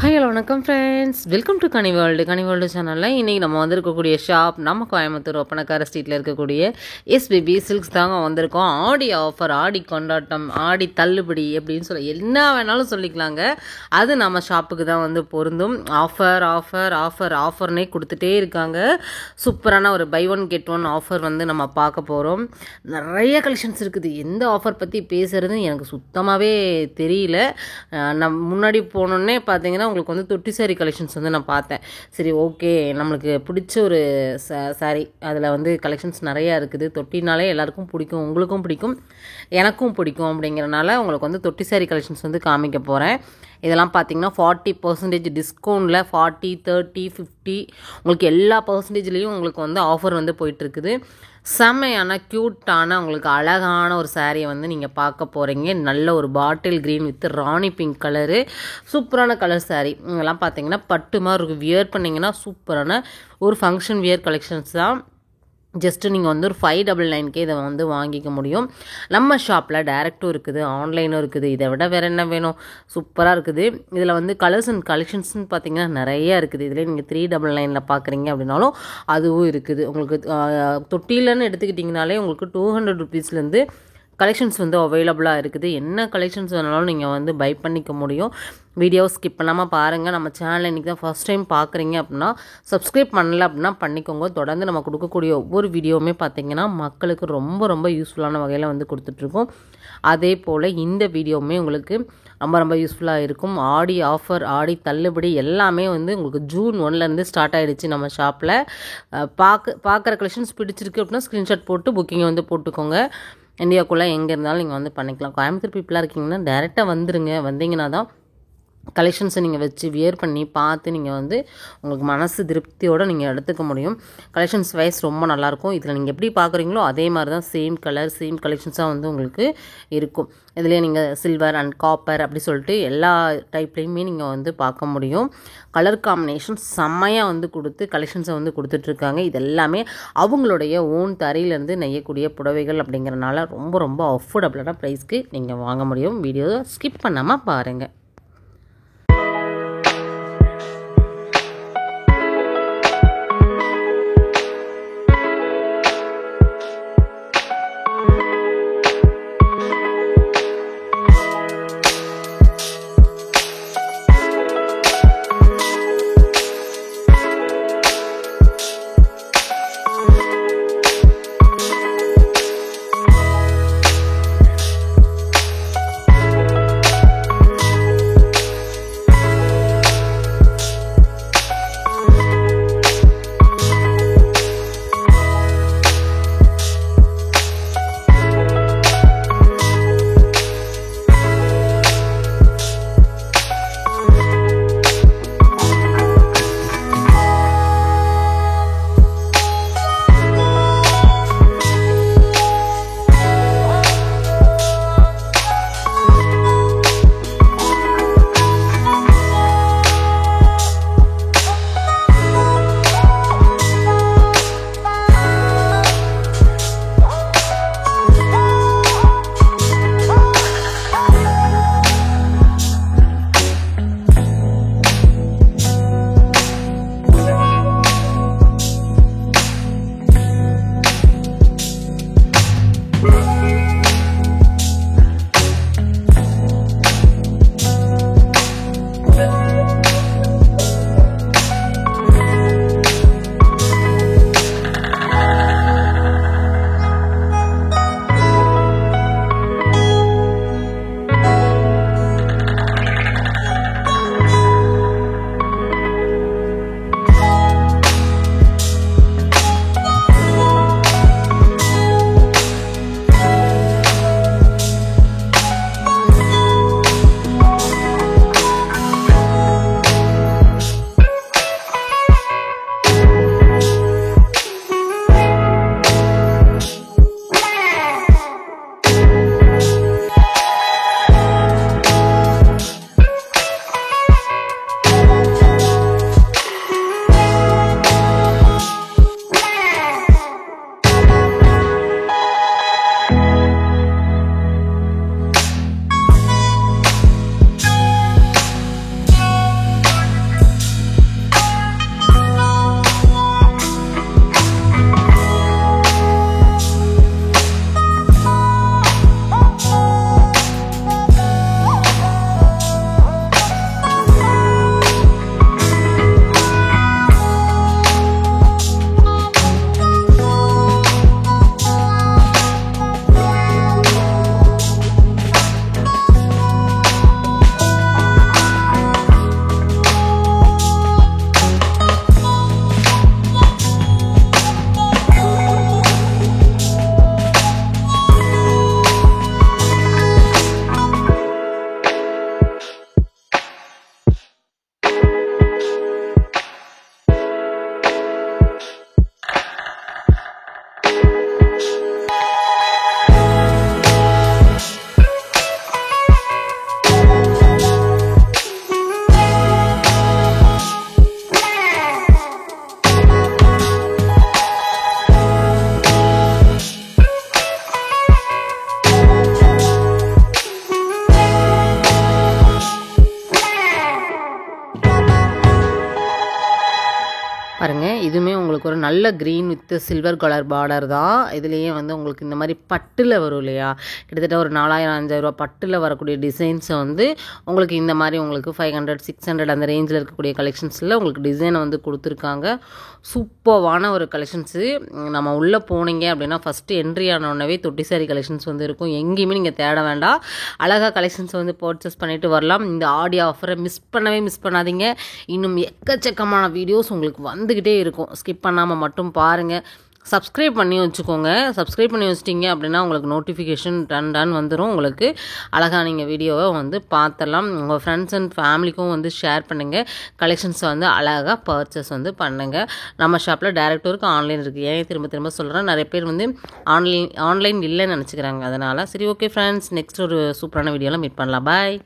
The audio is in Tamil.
ஹாய் ஹலோ வணக்கம் friends, welcome to Ghani world சேனலில் இன்றைக்கி நம்ம வந்திருக்கக்கூடிய ஷாப் நம்ம கோயம்புத்தூர் ஒப்பனக்கார ஸ்ட்ரீட்டில் இருக்கக்கூடிய எஸ்பிபி சில்க்ஸ் தாங்க வந்திருக்கோம். ஆடி ஆஃபர், ஆடி கொண்டாட்டம், ஆடி தள்ளுபடி அப்படின்னு சொல்லி என்ன வேணாலும் சொல்லிக்கலாங்க. அது நம்ம ஷாப்புக்கு தான் வந்து பொருந்தும். ஆஃபர் ஆஃபர் ஆஃபர் ஆஃபர்னே கொடுத்துட்டே இருக்காங்க. சூப்பரான ஒரு buy one get one offer வந்து நம்ம பார்க்க போகிறோம். நிறைய கலெக்ஷன்ஸ் இருக்குது. எந்த ஆஃபர் பற்றி பேசுகிறது எனக்கு சுத்தமாகவே தெரியல. முன்னாடி போனோன்னே பார்த்தீங்கன்னா உங்களுக்கு வந்து தொட்டி சாரி கலெக்ஷன்ஸ் வந்து நான் பார்த்தேன். சரி, ஓகே, நம்மளுக்கு பிடிச்ச ஒரு சாரி, அதில் வந்து கலெக்ஷன்ஸ் நிறையா இருக்குது. தொட்டினாலே எல்லாருக்கும் பிடிக்கும், உங்களுக்கும் பிடிக்கும், எனக்கும் பிடிக்கும். அப்படிங்கிறனால உங்களுக்கு வந்து தொட்டி சாரி கலெக்ஷன்ஸ் வந்து காமிக்க போகிறேன். இதெல்லாம் பார்த்தீங்கன்னா 40% டிஸ்கவுண்டில் 40, 30, 50 உங்களுக்கு எல்லா பர்சன்டேஜ்லேயும் உங்களுக்கு வந்து ஆஃபர் வந்து போயிட்டுருக்குது. செம்மையான க்யூட்டான உங்களுக்கு அழகான ஒரு சாரியை வந்து நீங்கள் பார்க்க போகிறீங்க. நல்ல ஒரு bottle green with Rani pink colour, சூப்பரான கலர் சாரி. இதெல்லாம் பார்த்தீங்கன்னா பட்டு மாதிரி இருக்கும். வியர் பண்ணிங்கன்னா சூப்பரான ஒரு ஃபங்க்ஷன் வியர் கலெக்ஷன்ஸ் தான். ஜஸ்ட்டு நீங்கள் வந்து ஒரு 599 இதை வந்து வாங்கிக்க முடியும். நம்ம ஷாப்பில் டேரெக்டும் இருக்குது, ஆன்லைனும் இருக்குது. இதை விட வேறு என்ன வேணும்? சூப்பராக இருக்குது. இதில் வந்து கலர்ஸ் அண்ட் கலெக்ஷன்ஸ்னு பார்த்தீங்கன்னா நிறையா இருக்குது. இதில் நீங்கள் 399 பார்க்குறீங்க அப்படின்னாலும் அதுவும் இருக்குது. உங்களுக்கு தொட்டிலன்னு எடுத்துக்கிட்டிங்கனாலே உங்களுக்கு 200 ருபீஸ்லேருந்து கலெக்ஷன்ஸ் வந்து அவைலபிளாக இருக்குது. என்ன கலெக்ஷன்ஸ் வேணாலும் நீங்கள் வந்து பை பண்ணிக்க முடியும். வீடியோவை ஸ்கிப் பண்ணாமல் பாருங்கள். நம்ம சேனலை இன்றைக்கி தான் ஃபஸ்ட் டைம் பார்க்குறீங்க அப்படின்னா சப்ஸ்கிரைப் பண்ணல அப்படின்னா பண்ணிக்கோங்க. தொடர்ந்து நம்ம கொடுக்கக்கூடிய ஒவ்வொரு வீடியோவுமே பார்த்திங்கன்னா மக்களுக்கு ரொம்ப ரொம்ப யூஸ்ஃபுல்லான வகையில் வந்து கொடுத்துட்ருக்கோம். அதே போல் இந்த வீடியோவுமே உங்களுக்கு ரொம்ப ரொம்ப யூஸ்ஃபுல்லாக இருக்கும். ஆடி ஆஃபர், ஆடி தள்ளுபடி எல்லாமே வந்து உங்களுக்கு June 1 ஸ்டார்ட் ஆகிடுச்சு நம்ம ஷாப்பில். பார்க்குற கலெக்ஷன்ஸ் பிடிச்சிருக்கு அப்படின்னா ஸ்க்ரீன்ஷாட் போட்டு புக்கிங்கை வந்து போட்டுக்கோங்க. இந்தியாவுக்குள்ளே எங்கே இருந்தாலும் நீங்கள் வந்து பண்ணிக்கலாம். கோயம்புத்தூர் பீப்புளாக இருக்கீங்கன்னா டேரெக்டாக வந்துடுங்க. வந்தீங்கன்னா தான் கலெக்ஷன்ஸை நீங்கள் வச்சு வியர் பண்ணி பார்த்து நீங்கள் வந்து உங்களுக்கு மனசு திருப்தியோடு நீங்கள் எடுத்துக்க முடியும். கலெக்ஷன்ஸ் வைஸ் ரொம்ப நல்லாயிருக்கும். இதில் நீங்கள் எப்படி பார்க்குறீங்களோ அதே மாதிரி தான் சேம் கலர் சேம் கலெக்ஷன்ஸாக வந்து உங்களுக்கு இருக்கும். இதிலே நீங்கள் சில்வர் அண்ட் காப்பர் அப்படி சொல்லிட்டு எல்லா டைப்லேயுமே நீங்கள் வந்து பார்க்க முடியும். கலர் காம்பினேஷன் செம்மையாக வந்து கொடுத்து கலெக்ஷன்ஸை வந்து கொடுத்துட்ருக்காங்க. இது எல்லாமே அவங்களுடைய ஓன் தரையிலேருந்து நெய்யக்கூடிய புடவைகள் அப்படிங்கிறனால ரொம்ப ரொம்ப அஃபோர்டபுளான ப்ரைஸ்க்கு நீங்கள் வாங்க முடியும். வீடியோவை ஸ்கிப் பண்ணாமல் பாருங்கள். பாருங்கள், இதுவுமே உங்களுக்கு ஒரு நல்ல green with silver colour border தான். இதுலேயே வந்து உங்களுக்கு இந்த மாதிரி பட்டில் வரும் இல்லையா, கிட்டத்தட்ட ஒரு 4000 5000 பட்டில் வரக்கூடிய டிசைன்ஸை வந்து உங்களுக்கு இந்த மாதிரி உங்களுக்கு 500 600 அந்த ரேஞ்சில் இருக்கக்கூடிய கலெக்ஷன்ஸில் உங்களுக்கு டிசைனை வந்து கொடுத்துருக்காங்க. சூப்பர்வான ஒரு கலெக்ஷன்ஸு. நம்ம உள்ளே போனீங்க அப்படின்னா ஃபஸ்ட்டு என்ட்ரி ஆனோடனே தொட்டி சாரி கலெக்ஷன்ஸ் வந்து இருக்கும். எங்கேயுமே நீங்கள் தேட வேண்டாம், அழகாக கலெக்ஷன்ஸை வந்து பர்ச்சேஸ் பண்ணிவிட்டு வரலாம். இந்த ஆடி ஆஃபரை மிஸ் பண்ணாதீங்க. இன்னும் எக்கச்சக்கமான வீடியோஸ் உங்களுக்கு வந்துக்கிட்டே இருக்கும். ஸ்கிப் பண்ணாமல் மட்டும் பாருங்கள். சப்ஸ்கிரைப் பண்ணி வச்சுக்கோங்க. சப்ஸ்கிரைப் பண்ணி வச்சிட்டிங்க அப்படின்னா உங்களுக்கு நோட்டிஃபிகேஷன் டன் வந்துடும். உங்களுக்கு அழகாக நீங்கள் வீடியோவை வந்து பார்த்துடலாம். உங்கள் ஃப்ரெண்ட்ஸ் அண்ட் ஃபேமிலிக்கும் வந்து ஷேர் பண்ணுங்கள். கலெக்ஷன்ஸை வந்து அழகாக பர்ச்சேஸ் வந்து பண்ணுங்கள். நம்ம ஷாப்பில் டைரக்ட் இருக்குது, ஆன்லைன் இருக்குது. ஏன் திரும்ப சொல்கிறேன், நிறைய பேர் வந்து ஆன்லைன் இல்லைன்னு நினச்சிக்கிறாங்க. அதனால் சரி, ஓகே ஃப்ரெண்ட்ஸ், நெக்ஸ்ட் ஒரு சூப்பரான வீடியோவில் மீட் பண்ணலாம். பாய்.